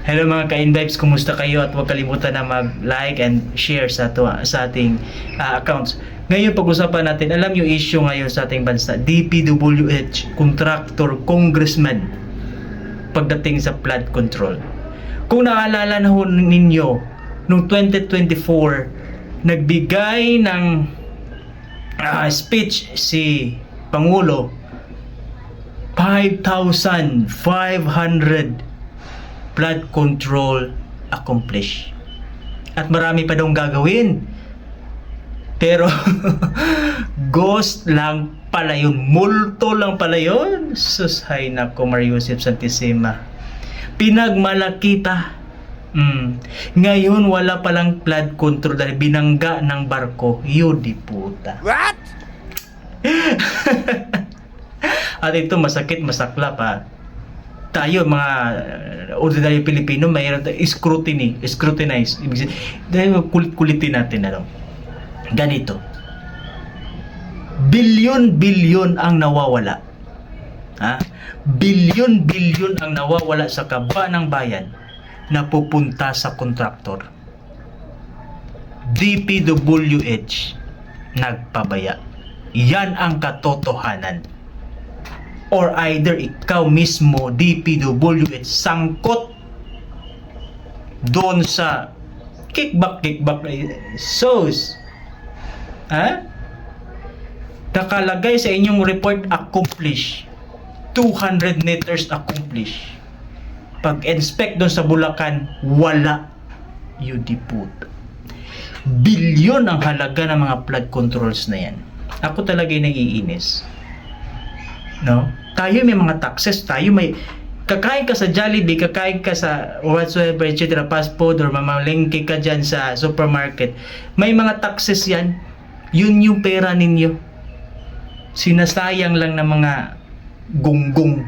Hello mga ka-Invibes, kumusta kayo? At huwag kalimutan na mag-like and share sa ating accounts. Ngayon pag-usapan natin, alam yung issue ngayon sa ating bansa, DPWH, contractor, congressman, pagdating sa flood control. Kung naalala na ho ninyo, noong 2024, nagbigay ng speech si Pangulo, 5,500 flood control accomplished. At marami pa daw gagawin. Pero ghost lang pala yun. Multo lang pala yun. Sus, hay nako, Mariusip Santissima. Pinagmalakita. Ngayon wala palang flood control dahil binangga ng barko. Yudi puta. What? At ito masakit, masaklap ha. Tayo mga ordinary Pilipino mayroon scrutinize dahil kulitin natin ganito, bilyon ang nawawala, bilyon ang nawawala sa kaba ng bayan na pupunta sa kontraktor. DPWH nagpabaya. Yan ang katotohanan. Or either ikaw mismo, DPWH, sangkot doon sa kickback sauce. Nakalagay sa inyong report, accomplish 200 meters accomplish. Pag-inspect doon sa Bulacan, wala. Yudiput. Bilyon ang halaga ng mga flood controls na yan. Ako talaga yung naiinis. No? Tayo may mga taxes, tayo may kakain ka sa Jollibee, kakain ka sa whatsoever, etc. fast food or mamalengke ka dyan sa supermarket, may mga taxes yan. Yun yung pera ninyo. Sinasayang lang ng mga gunggong.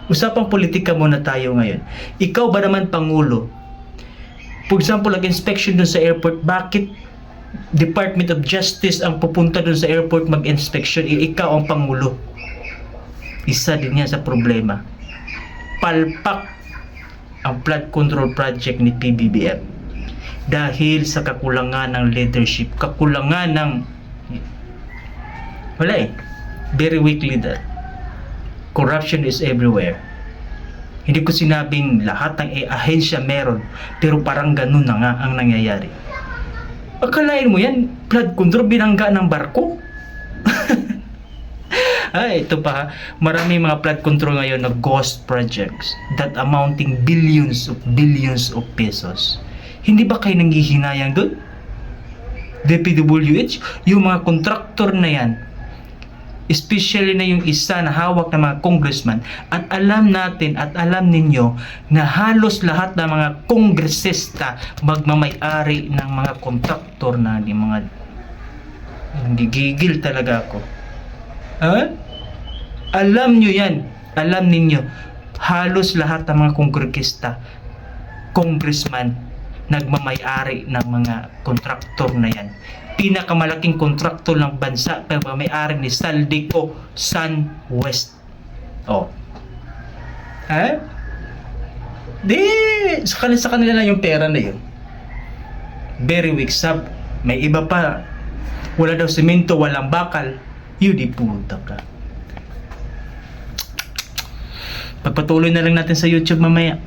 Usapang politika muna tayo ngayon. Ikaw ba naman Pangulo? For example, nag-inspection dun sa airport, bakit Department of Justice ang pupunta dun sa airport mag-inspection? Ikaw ang Pangulo. Isa din yan sa problema. Palpak ang flood control project ni PBBM dahil sa kakulangan ng leadership, kakulangan ng very weak leader. Corruption is everywhere. Hindi ko sinabing lahat ng ahensya meron, pero parang ganun na nga ang nangyayari. Akalain mo yan, flood control, binangga ng barko? Ito pa, marami mga flood control ngayon na ghost projects that amounting billions of pesos. Hindi ba kayo nanghihinayang doon? DPWH, yung mga contractor na yan, especially na yung isa na hawak ng mga congressman, at alam natin at alam ninyo na halos lahat ng mga kongresista magmamay-ari ng mga kontraktor na ni mga gigigil talaga ako. Alam nyo yan, alam ninyo, halos lahat ng mga congressman nagmamay-ari ng mga kontraktor na yan. Pinakamalaking kontraktor ng bansa pero may-ari ni Saldico SunWest. Sa kanila na yung pera na yun. Very weak sub. May iba pa, wala daw semento, walang bakal. Yudi puta ka. Pagpatuloy na lang natin sa YouTube mamaya.